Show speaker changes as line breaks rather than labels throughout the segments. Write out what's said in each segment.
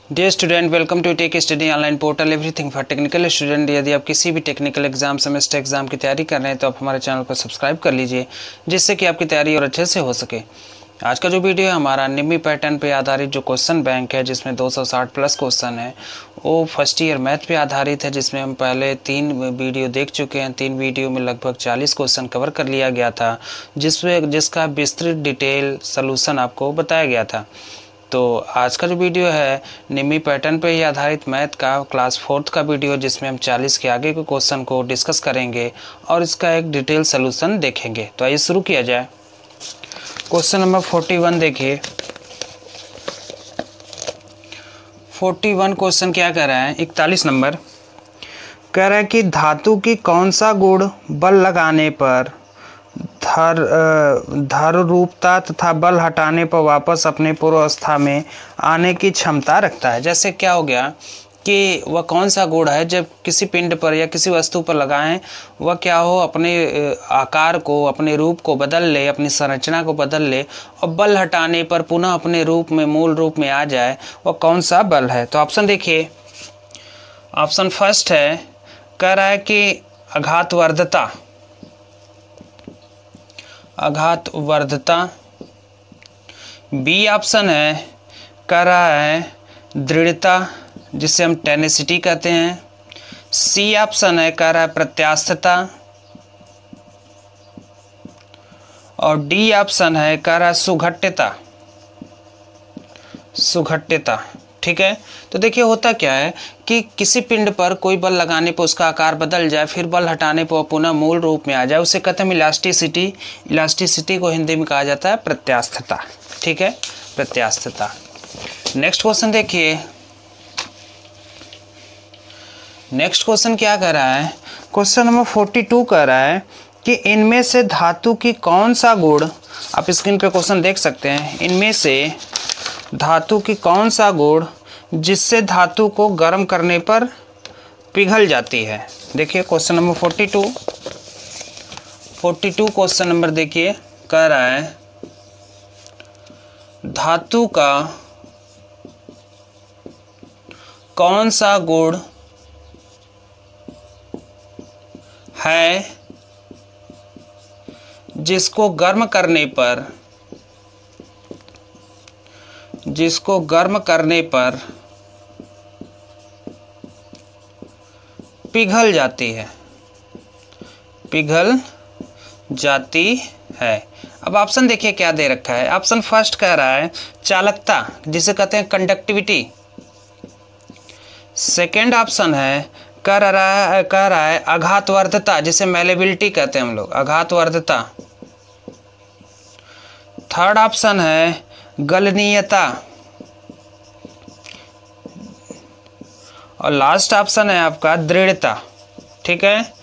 Dear student, welcome to tech study online portal everything for technical student. यदि आप किसी भी टेक्निकल एग्जाम सेमेस्टर एग्जाम की तैयारी कर रहे हैं तो आप हमारे चैनल को सब्सक्राइब कर लीजिए, जिससे कि आपकी तैयारी और अच्छे से हो सके। आज का जो वीडियो है हमारा निम्मी पैटर्न पे आधारित जो क्वेश्चन बैंक है, जिसमें 260 प्लस क्वेश्चन है, वो फर्स्ट ईयर मैथ पे आधारित है, जिसमें हम पहले 3 वीडियो देख चुके हैं। 3 वीडियो में लगभग 40 क्वेश्चन कवर कर लिया गया था, जिसका विस्तृत डिटेल सलूशन आपको बताया गया था। तो आज का जो वीडियो है निम्मी पैटर्न पे ही आधारित मैथ का क्लास 4th का वीडियो, जिसमें हम 40 के आगे के क्वेश्चन को डिस्कस करेंगे और इसका एक डिटेल सलूशन देखेंगे। तो आइए शुरू किया जाए। क्वेश्चन नंबर 41 देखिए। 41 क्वेश्चन क्या कह रहा है, 41 नंबर कह रहा है कि धातु की कौन सा गुण बल लगाने पर धर रूपता तथा बल हटाने पर वापस अपने पूर्वावस्था में आने की क्षमता रखता है। जैसे क्या हो गया कि वह कौन सा गुण है, जब किसी पिंड पर या किसी वस्तु पर लगाएं वह क्या हो, अपने आकार को, अपने रूप को बदल ले, अपनी संरचना को बदल ले और बल हटाने पर पुनः अपने रूप में, मूल रूप में आ जाए। वह कौन सा बल है? तो ऑप्शन देखिए। ऑप्शन फर्स्ट है, कह रहा है कि आघातवर्धता। आघातवर्धता। बी ऑप्शन है, कह रहा है दृढ़ता, जिसे हम टेनेसिटी कहते हैं। सी ऑप्शन है, कह रहा है प्रत्यास्थता। और डी ऑप्शन है, कह रहा है सुघट्यता। सुघट्यता, ठीक है। तो देखिए होता क्या है कि किसी पिंड पर कोई बल लगाने पर उसका आकार बदल जाए, फिर बल हटाने पर पुनः मूल रूप में आ जाए, उसे कहते हैं इलास्टिसिटी। इलास्टिसिटी को हिंदी में कहा जाता है प्रत्यास्थता, ठीक है, प्रत्यास्थता। नेक्स्ट क्वेश्चन देखिए। नेक्स्ट क्वेश्चन क्या कर रहा है, क्वेश्चन नंबर 42 कह रहा है कि इनमें से धातु की कौन सा गुण, आप स्क्रीन पे क्वेश्चन देख सकते हैं, इनमें से धातु की कौन सा गुण जिससे धातु को गर्म करने पर पिघल जाती है। देखिए क्वेश्चन नंबर 42 क्वेश्चन नंबर देखिए, कह रहा है धातु का कौन सा गुण है जिसको गर्म करने पर पिघल जाती है, पिघल जाती है। अब ऑप्शन देखिए क्या दे रखा है। ऑप्शन फर्स्ट कह रहा है चालकता, जिसे कहते हैं कंडक्टिविटी। सेकेंड ऑप्शन है, कह रहा है आघातवर्धता, जिसे मैलेबिलिटी कहते हैं हम लोग, आघातवर्धता। थर्ड ऑप्शन है गलनीयता। और लास्ट ऑप्शन है आपका दृढ़ता, ठीक है।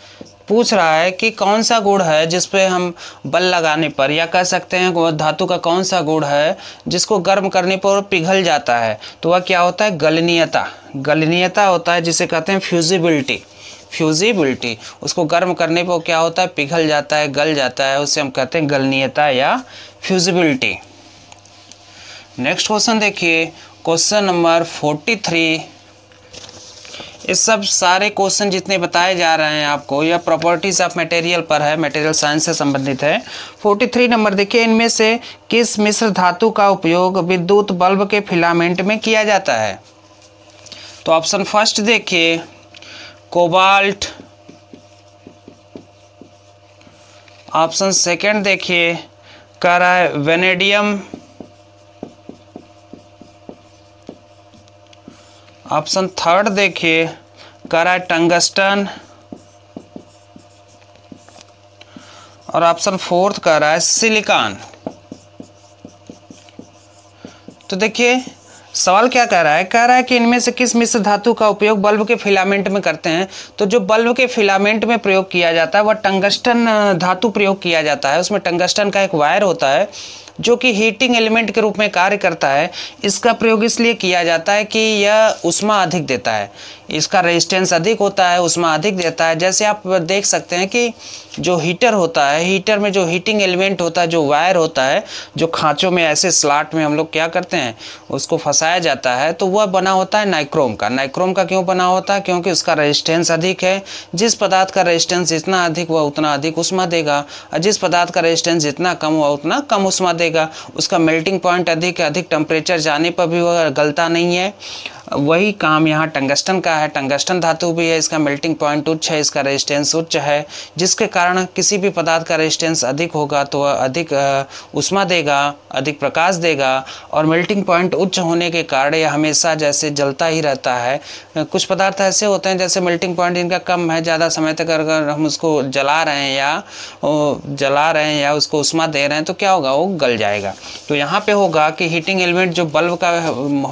पूछ रहा है कि कौन सा गुण है जिस पे हम बल लगाने पर, या कह सकते हैं वह धातु का कौन सा गुण है जिसको गर्म करने पर पिघल जाता है। तो वह क्या होता है, गलनीयता। गलनीयता होता है, जिसे कहते हैं फ्यूजिबिलिटी। फ्यूजिबिलिटी, उसको गर्म करने पर क्या होता है, पिघल जाता है, गल जाता है, उसे हम कहते हैं गलनीयता या फ्यूजिबिलिटी। नेक्स्ट क्वेश्चन देखिए, क्वेश्चन नंबर 43। इस सब सारे क्वेश्चन जितने बताए जा रहे हैं आपको, यह प्रॉपर्टीज ऑफ मटेरियल पर है, मटेरियल साइंस से संबंधित है। 43 नंबर देखिए, इनमें से किस मिश्र धातु का उपयोग विद्युत बल्ब के फिलामेंट में किया जाता है? तो ऑप्शन फर्स्ट देखिए कोबाल्ट। ऑप्शन सेकंड देखिए, कह रहा है वेनेडियम। ऑप्शन थर्ड देखिए, कह रहा है टंगस्टन। और ऑप्शन फोर्थ कह रहा है सिलिकॉन। तो देखिए सवाल क्या कह रहा है कि इनमें से किस मिश्र धातु का उपयोग बल्ब के फिलामेंट में करते हैं। तो जो बल्ब के फिलामेंट में प्रयोग किया जाता है वह टंगस्टन धातु प्रयोग किया जाता है। उसमें टंगस्टन का एक वायर होता है जो कि हीटिंग एलिमेंट के रूप में कार्य करता है। इसका प्रयोग इसलिए किया जाता है कि यह ऊष्मा अधिक देता है। इसका रेजिस्टेंस अधिक होता है, उसमें अधिक देता है। जैसे आप देख सकते हैं कि जो हीटर होता है, हीटर में जो हीटिंग एलिमेंट होता है, जो वायर होता है, जो खांचों में ऐसे स्लॉट में हम लोग क्या करते हैं उसको फंसाया जाता है, तो वह बना होता है नाइक्रोम का। नाइक्रोम का क्यों बना होता है? क्योंकि उसका रेजिस्टेंस अधिक है। जिस पदार्थ का रेजिस्टेंस जितना अधिक वह उतना अधिक ऊष्मा देगा, और जिस पदार्थ का रेजिस्टेंस जितना कम वह उतना कम ऊष्मा देगा। उसका मेल्टिंग पॉइंट अधिक है, अधिक टेम्परेचर जाने पर भी वह गलता नहीं है। वही काम यहाँ टंगस्टन का है। टंगस्टन धातु भी है, इसका मेल्टिंग पॉइंट उच्च है, इसका रेजिस्टेंस उच्च है, जिसके कारण किसी भी पदार्थ का रेजिस्टेंस अधिक होगा तो वह अधिक ऊष्मा देगा, अधिक प्रकाश देगा, और मेल्टिंग पॉइंट उच्च होने के कारण यह हमेशा जैसे जलता ही रहता है। कुछ पदार्थ ऐसे होते हैं जैसे मेल्टिंग पॉइंट इनका कम है, ज़्यादा समय तक अगर हम उसको जला रहे हैं या उसको ऊष्मा दे रहे हैं तो क्या होगा, वो गल जाएगा। तो यहाँ पे होगा कि हीटिंग एलिमेंट जो बल्ब का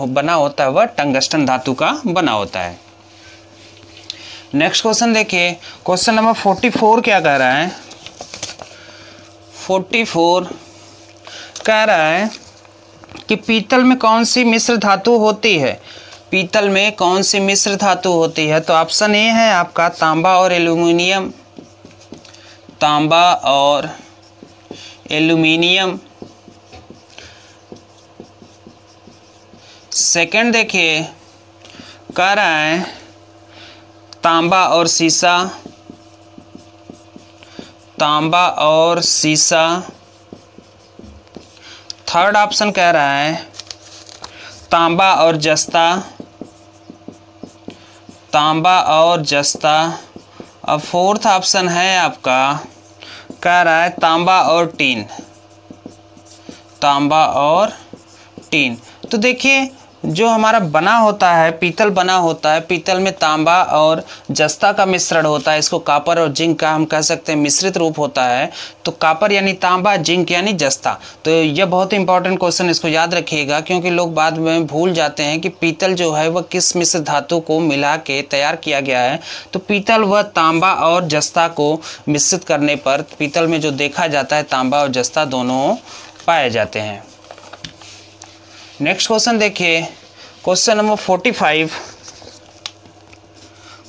बना होता है वह टंगस्टन धातु का बना होता है। नेक्स्ट क्वेश्चन देखिए, क्वेश्चन नंबर 44 क्या कह रहा है? 44 कह रहा है कि पीतल में कौन सी मिश्र धातु होती है? पीतल में कौन सी मिश्र धातु होती है? तो ऑप्शन ए है आपका तांबा और एल्यूमिनियम, तांबा और एल्यूमिनियम। सेकंड देखिए, कह रहा है तांबा और सीसा, तांबा और सीसा। थर्ड ऑप्शन कह रहा है तांबा और जस्ता, तांबा और जस्ता। अब फोर्थ ऑप्शन है आपका, कह रहा है तांबा और टीन, तांबा और टीन। तो देखिए जो हमारा बना होता है, पीतल बना होता है, पीतल में तांबा और जस्ता का मिश्रण होता है। इसको कॉपर और जिंक का हम कह सकते हैं मिश्रित रूप होता है। तो कॉपर यानी तांबा, जिंक यानी जस्ता। तो यह बहुत इंपॉर्टेंट क्वेश्चन, इसको याद रखिएगा, क्योंकि लोग बाद में भूल जाते हैं कि पीतल जो है वह किस मिश्र धातु को मिला के तैयार किया गया है। तो पीतल व तांबा और जस्ता को मिश्रित करने पर पीतल में जो देखा जाता है तांबा और जस्ता दोनों पाए जाते हैं। नेक्स्ट क्वेश्चन देखिए, क्वेश्चन नंबर 45।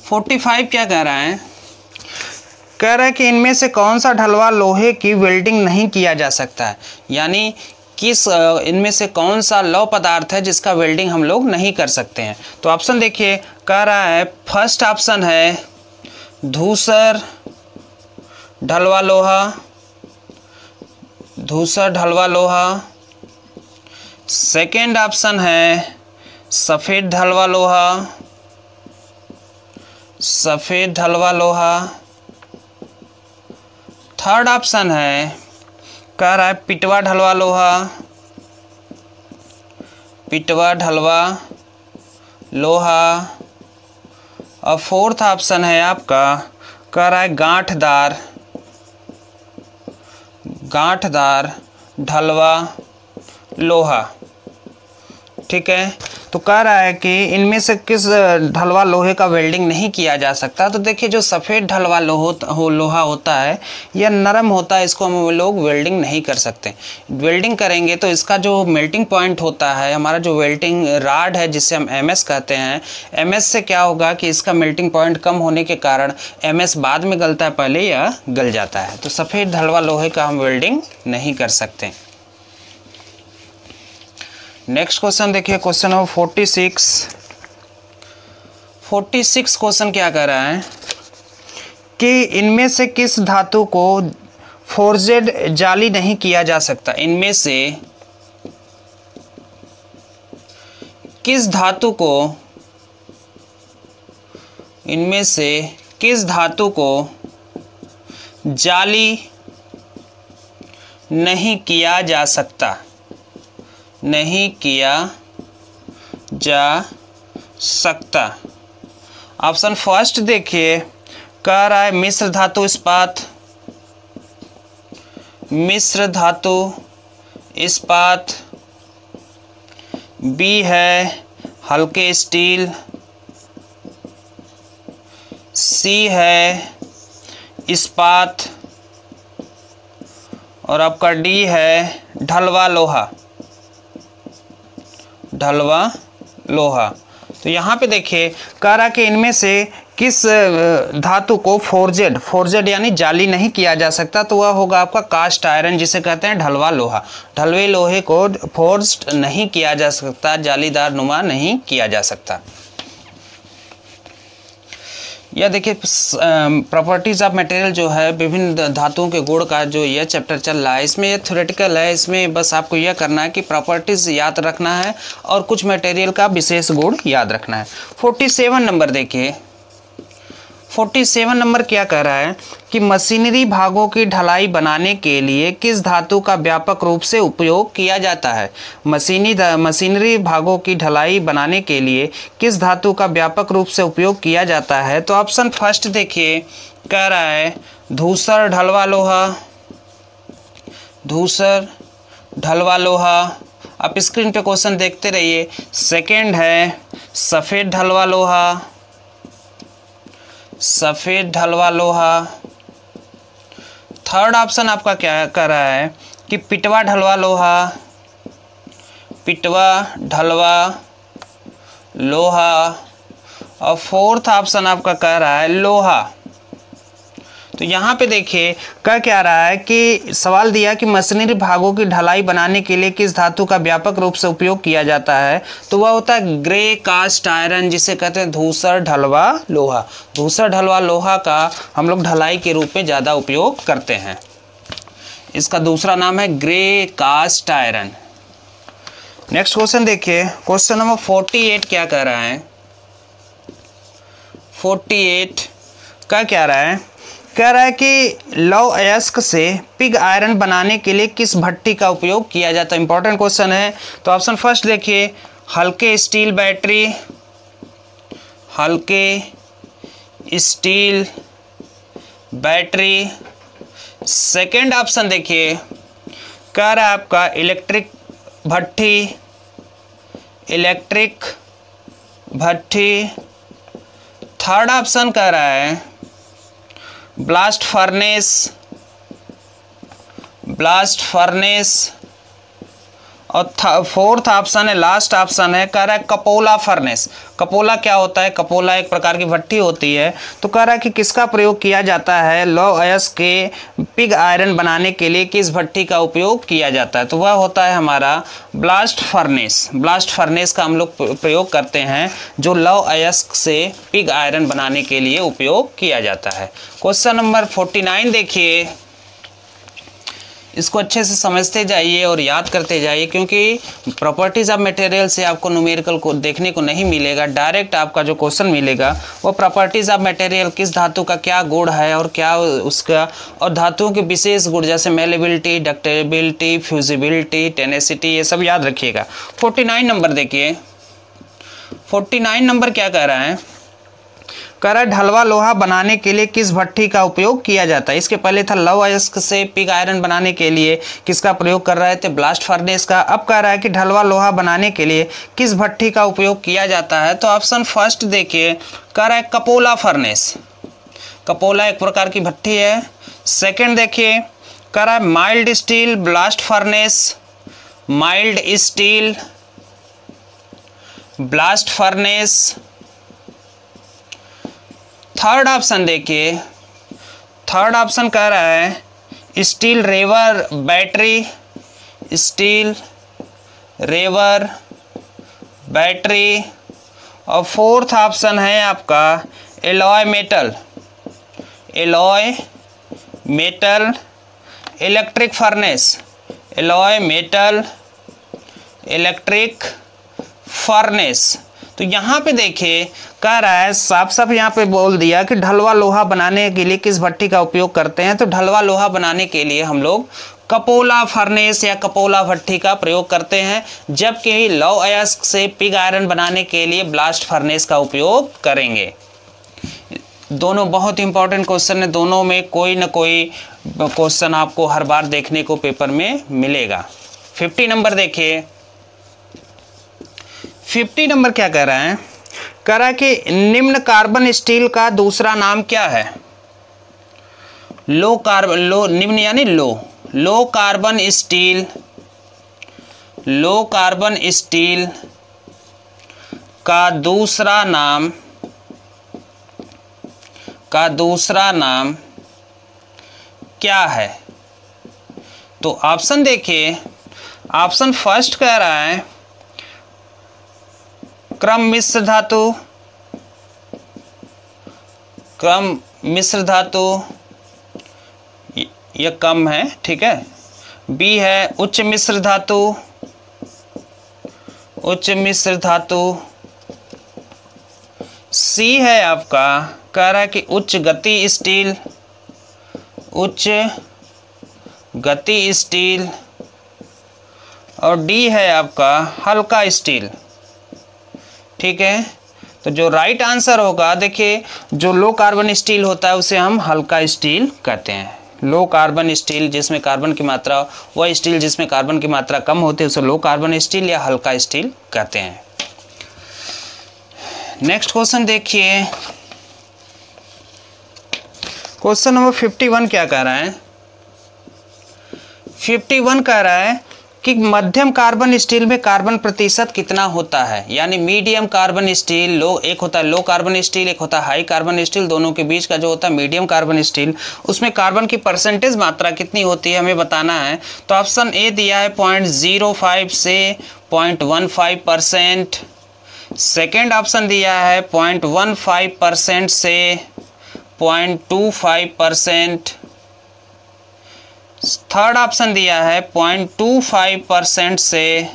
45 क्या कह रहा है? कह रहा है कि इनमें से कौन सा ढलवा लोहे की वेल्डिंग नहीं किया जा सकता है? यानी किस इनमें से कौन सा लौह पदार्थ है जिसका वेल्डिंग हम लोग नहीं कर सकते हैं? तो ऑप्शन देखिए, कह रहा है फर्स्ट ऑप्शन है धूसर ढलवा लोहा, धूसर ढलवा लोहा। सेकेंड ऑप्शन है सफ़ेद ढलवा लोहा, सफ़ेद ढलवा लोहा। थर्ड ऑप्शन है, कह रहा है पिटवा ढलवा लोहा, पिटवा ढलवा लोहा। और फोर्थ ऑप्शन है आपका, कह रहा है गांठदार, गांठदार ढलवा लोहा। ठीक है, तो कह रहा है कि इनमें से किस ढलवा लोहे का वेल्डिंग नहीं किया जा सकता? तो देखिए जो सफ़ेद ढलवा लोहा होता है यह नरम होता है, इसको हम लोग वेल्डिंग नहीं कर सकते। वेल्डिंग करेंगे तो इसका जो मेल्टिंग पॉइंट होता है, हमारा जो वेल्डिंग राड है जिससे हम एमएस कहते हैं, एमएस से क्या होगा कि इसका मेल्टिंग पॉइंट कम होने के कारण एमएस बाद में गलता है, पहले यह गल जाता है। तो सफ़ेद ढलवा लोहे का हम वेल्डिंग नहीं कर सकते। नेक्स्ट क्वेश्चन देखिए, क्वेश्चन नंबर 46। 46 क्वेश्चन क्या कह रहा है कि इनमें से किस धातु को फोर्जेड जाली नहीं किया जा सकता? इनमें से किस धातु को, इनमें से किस धातु को जाली नहीं किया जा सकता, नहीं किया जा सकता? ऑप्शन फर्स्ट देखिए, कह रहा है मिश्र धातु इस्पात, मिश्र धातु इस्पात। बी है हल्के स्टील, सी है इस्पात, और आपका डी है ढलवा लोहा, ढलवा लोहा। तो यहाँ पे देखिए कह रहा कि इनमें से किस धातु को फोर्जेड यानी जाली नहीं किया जा सकता, तो वह होगा आपका कास्ट आयरन, जिसे कहते हैं ढलवा लोहा। ढलवे लोहे को फोर्ज्ड नहीं किया जा सकता, जालीदार नुमा नहीं किया जा सकता। यह देखिए प्रॉपर्टीज ऑफ मटेरियल जो है, विभिन्न धातुओं के गुण का जो यह चैप्टर चल रहा है, इसमें ये थ्योरेटिकल है। इसमें बस आपको यह करना है कि प्रॉपर्टीज याद रखना है और कुछ मटेरियल का विशेष गुण याद रखना है। 47 नंबर देखिए, 47 नंबर क्या कह रहा है कि मशीनरी भागों की ढलाई बनाने के लिए किस धातु का व्यापक रूप से उपयोग किया जाता है। मशीनरी भागों की ढलाई बनाने के लिए किस धातु का व्यापक रूप से उपयोग किया जाता है। तो ऑप्शन फर्स्ट देखिए कह रहा है धूसर ढलवा लोहा, धूसर ढलवा लोहा। आप स्क्रीन पे क्वेश्चन देखते रहिए। सेकंड है सफ़ेद ढलवा लोहा, सफ़ेद ढलवा लोहा। थर्ड ऑप्शन आपका क्या कर रहा है कि पिटवा ढलवा लोहा, पिटवा ढलवा लोहा। और फोर्थ ऑप्शन आपका कह रहा है लोहा। तो यहाँ पे देखिए क्या रहा है कि सवाल दिया कि मशीनरी भागों की ढलाई बनाने के लिए किस धातु का व्यापक रूप से उपयोग किया जाता है। तो वह होता है ग्रे कास्ट आयरन, जिसे कहते हैं धूसर ढलवा लोहा। धूसर ढलवा लोहा का हम लोग ढलाई के रूप में ज़्यादा उपयोग करते हैं। इसका दूसरा नाम है grey cast iron. Next question देखिए, क्वेश्चन नंबर 48 क्या कह रहा है। 48 क्या कह रहा है, कह रहा है कि लौह अयस्क से पिग आयरन बनाने के लिए किस भट्टी का उपयोग किया जाता है। इंपॉर्टेंट क्वेश्चन है। तो ऑप्शन फर्स्ट देखिए हल्के स्टील बैटरी, हल्के स्टील बैटरी। सेकंड ऑप्शन देखिए कह रहा है आपका इलेक्ट्रिक भट्टी, इलेक्ट्रिक भट्टी। थर्ड ऑप्शन कह रहा है ब्लास्ट फर्नेस, ब्लास्ट फर्नेस। और फोर्थ ऑप्शन है, लास्ट ऑप्शन है, कह रहा है कपोला फर्नेस। कपोला क्या होता है, कपोला एक प्रकार की भट्टी होती है। तो कह रहा है कि किसका प्रयोग किया जाता है, लौह अयस्क के पिग आयरन बनाने के लिए किस भट्टी का उपयोग किया जाता है। तो वह होता है हमारा ब्लास्ट फर्नेस। ब्लास्ट फर्नेस का हम लोग प्रयोग करते हैं, जो लौह अयस्क से पिग आयरन बनाने के लिए उपयोग किया जाता है। क्वेश्चन नंबर 49 देखिए, इसको अच्छे से समझते जाइए और याद करते जाइए, क्योंकि प्रॉपर्टीज़ ऑफ मटेरियल से आपको न्यूमेरिकल को देखने को नहीं मिलेगा। डायरेक्ट आपका जो क्वेश्चन मिलेगा वो प्रॉपर्टीज़ ऑफ मटेरियल, किस धातु का क्या गुण है और क्या उसका, और धातुओं के विशेष गुण जैसे मेलेबिलिटी, डक्टेबिलिटी, फ्यूजिबिलिटी, टेनेसिटी, ये सब याद रखिएगा। 49 नंबर देखिए, 49 नंबर क्या कह रहा है, कह रहा है ढलवा लोहा बनाने के लिए किस भट्टी का उपयोग किया जाता है। इसके पहले था लौह अयस्क से पिग आयरन बनाने के लिए किसका प्रयोग कर रहे थे, ब्लास्ट फर्नेस का। अब कह रहा है कि ढलवा लोहा बनाने के लिए किस भट्टी का उपयोग किया जाता है। तो ऑप्शन फर्स्ट देखिए कह रहा है कपोला फर्नेस। कपोला एक प्रकार की भट्टी है। सेकेंड देखिए कह रहा है mild steel blast furnace, mild steel blast furnace. Third option देखिए, थर्ड ऑप्शन कह रहा है स्टील रेवर बैटरी, स्टील रेवर बैटरी। और फोर्थ ऑप्शन है आपका alloy metal, alloy metal electric furnace, alloy metal electric furnace. तो यहाँ पे देखिए कह रहा है साफ साफ यहाँ पे बोल दिया कि ढलवा लोहा बनाने के लिए किस भट्टी का उपयोग करते हैं। तो ढलवा लोहा बनाने के लिए हम लोग कपोला फर्नेस या कपोला भट्टी का प्रयोग करते हैं, जबकि लौह अयस्क से पिग आयरन बनाने के लिए ब्लास्ट फर्नेस का उपयोग करेंगे। दोनों बहुत इंपॉर्टेंट क्वेश्चन है, दोनों में कोई ना कोई क्वेश्चन आपको हर बार देखने को पेपर में मिलेगा। 50 नंबर देखिए, 50 नंबर क्या कह रहा है, कह रहा है कि निम्न कार्बन स्टील का दूसरा नाम क्या है। लो कार्बन, लो निम्न यानी low carbon steel, low carbon steel. का दूसरा नाम क्या है? तो ऑप्शन देखिए, ऑप्शन फर्स्ट कह रहा है क्रम मिश्र धातु, ये कम है, ठीक है। बी है उच्च मिश्र धातु। सी है आपका, कह रहा है कि उच्च गति स्टील। और डी है आपका हल्का स्टील, ठीक है। तो जो राइट आंसर होगा, देखिए जो लो कार्बन स्टील होता है उसे हम हल्का स्टील कहते हैं। लो कार्बन स्टील जिसमें कार्बन की मात्रा, वह स्टील जिसमें कार्बन की मात्रा कम होती है उसे लो कार्बन स्टील या हल्का स्टील कहते हैं। नेक्स्ट क्वेश्चन देखिए, क्वेश्चन नंबर 51 क्या कह रहा है? 51 कह रहा है कि मध्यम कार्बन स्टील में कार्बन प्रतिशत कितना होता है? यानी मीडियम कार्बन स्टील, एक होता है लो कार्बन स्टील, एक होता है हाई कार्बन स्टील, दोनों के बीच का जो होता है मीडियम कार्बन स्टील, उसमें कार्बन की परसेंटेज मात्रा कितनी होती है हमें बताना है। तो ऑप्शन ए दिया है 0.05 से 0.15%, सेकेंड ऑप्शन दिया है 0.15% से 0.25%, थर्ड ऑप्शन दिया है 0.25% से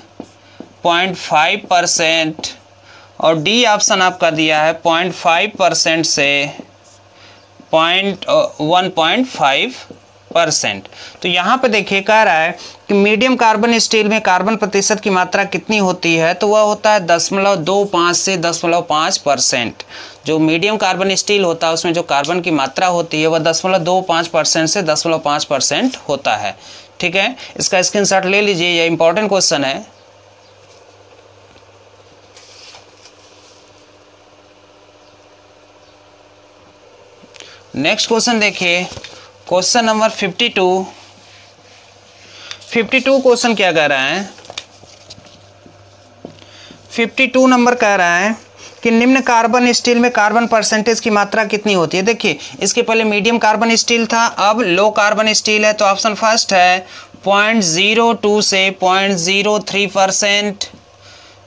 0.5%, और डी ऑप्शन आपका दिया है 0.5% से 1.5%। तो यहाँ पे देखिए कह रहा है कि मीडियम कार्बन स्टील में कार्बन प्रतिशत की मात्रा कितनी होती है? तो वह होता है 0.25 से 0.5%। जो मीडियम कार्बन स्टील होता है उसमें जो कार्बन की मात्रा होती है वह 0.25% से 0.5% होता है, ठीक है। इसका स्क्रीनशॉट ले लीजिए, यह इंपॉर्टेंट क्वेश्चन है। नेक्स्ट क्वेश्चन देखिए, क्वेश्चन नंबर 52 क्वेश्चन क्या कह रहा है? 52 नंबर कह रहा है कि निम्न कार्बन स्टील में कार्बन परसेंटेज की मात्रा कितनी होती है? देखिए इसके पहले मीडियम कार्बन स्टील था, अब लो कार्बन स्टील है। तो ऑप्शन फर्स्ट है 0.02 से 0.03%,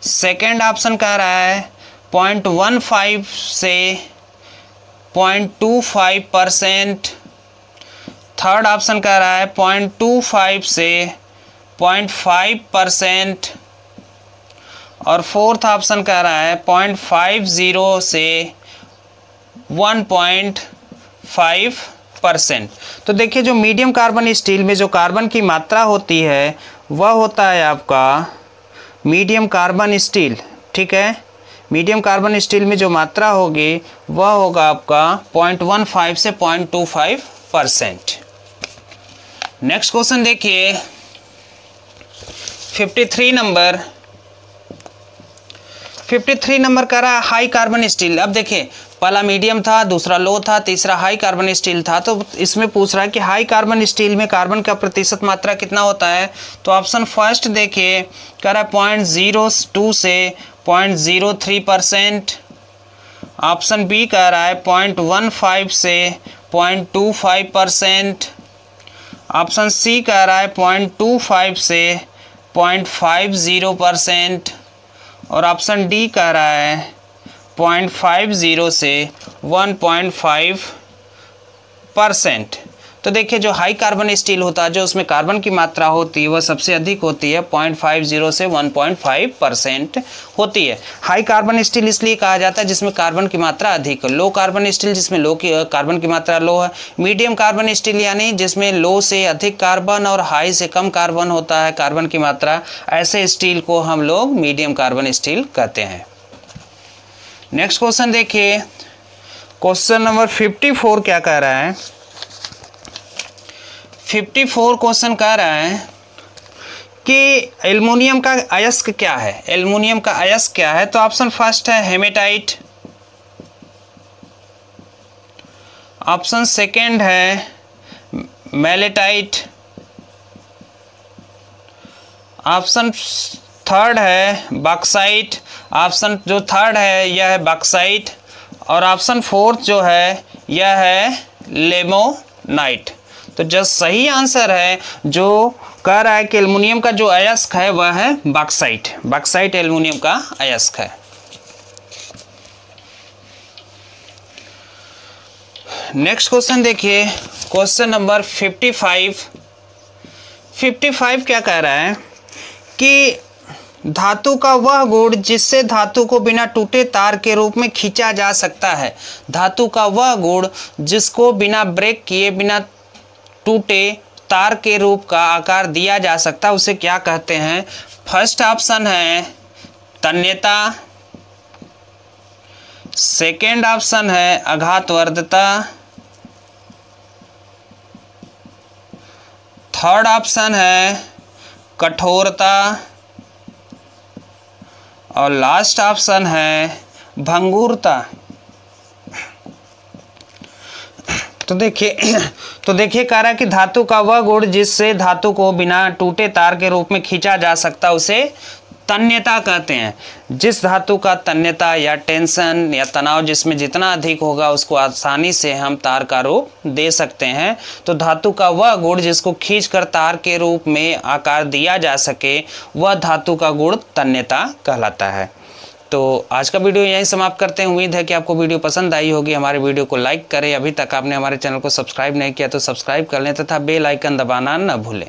सेकेंड ऑप्शन कह रहा है 0.15 से 0.25%, थर्ड ऑप्शन कह रहा है 0.25 से 0.5%, और फोर्थ ऑप्शन कह रहा है 0.50 से 1.5%। तो देखिए जो मीडियम कार्बन स्टील में जो कार्बन की मात्रा होती है वह होता है आपका मीडियम कार्बन स्टील, ठीक है। मीडियम कार्बन स्टील में जो मात्रा होगी वह होगा आपका 0.15 से 0.25%। नेक्स्ट क्वेश्चन देखिए 53 नंबर कह रहा है हाई कार्बन स्टील। अब देखिए पहला मीडियम था, दूसरा लो था, तीसरा हाई कार्बन स्टील था। तो इसमें पूछ रहा है कि हाई कार्बन स्टील में कार्बन का प्रतिशत मात्रा कितना होता है? तो ऑप्शन फर्स्ट देखिए कह रहा है 0.02 से 0.03%, ऑप्शन बी कह रहा है 0.15 से 0.25%, ऑप्शन सी कह रहा है 0.25 से 0.50%, और ऑप्शन डी कह रहा है 0.50 से 1.5%। तो देखिए जो हाई कार्बन स्टील होता है, जो उसमें कार्बन की मात्रा होती है वह सबसे अधिक होती है, 0.50 से 1.5% होती है। हाई कार्बन स्टील इसलिए कहा जाता है जिसमें कार्बन की मात्रा अधिक है। लो कार्बन स्टील जिसमें कार्बन की मात्रा लो है। मीडियम कार्बन स्टील यानी जिसमें लो से अधिक कार्बन और हाई से कम कार्बन होता है कार्बन की मात्रा, ऐसे स्टील को हम लोग मीडियम कार्बन स्टील कहते हैं। नेक्स्ट क्वेश्चन देखिए, क्वेश्चन नंबर 54 क्या कह रहा है? 54 क्वेश्चन कह रहा है कि एल्युमिनियम का अयस्क क्या है? एल्युमिनियम का अयस्क क्या है? तो ऑप्शन फर्स्ट है हेमेटाइट, ऑप्शन सेकंड है मैलेटाइट, ऑप्शन थर्ड है बॉक्साइट, ऑप्शन जो थर्ड है यह है बॉक्साइट, और ऑप्शन फोर्थ जो है यह है लेमोनाइट। तो जो सही आंसर है जो कह रहा है कि एल्युमिनियम का जो अयस्क है वह है बॉक्साइट। बॉक्साइट एल्युमिनियम का अयस्क है। नेक्स्ट क्वेश्चन देखिए, क्वेश्चन नंबर 55। 55 क्या कह रहा है कि धातु का वह गुण जिससे धातु को बिना टूटे तार के रूप में खींचा जा सकता है। धातु का वह गुण जिसको बिना ब्रेक किए, बिना टूटे तार के रूप का आकार दिया जा सकता है, उसे क्या कहते हैं? फर्स्ट ऑप्शन है तन्यता, सेकेंड ऑप्शन है आघातवर्धता, थर्ड ऑप्शन है कठोरता, और लास्ट ऑप्शन है भंगुरता। तो देखिए कह रहा है कि धातु का वह गुण जिससे धातु को बिना टूटे तार के रूप में खींचा जा सकता है उसे तन्यता कहते हैं। जिस धातु का तन्यता या टेंशन या तनाव जिसमें जितना अधिक होगा उसको आसानी से हम तार का रूप दे सकते हैं। तो धातु का वह गुण जिसको खींचकर तार के रूप में आकार दिया जा सके वह धातु का गुण तन्यता कहलाता है। तो आज का वीडियो यहीं समाप्त करते हैं। उम्मीद है कि आपको वीडियो पसंद आई होगी। हमारे वीडियो को लाइक करें। अभी तक आपने हमारे चैनल को सब्सक्राइब नहीं किया तो सब्सक्राइब कर लें तथा बेल आइकन दबाना न भूलें।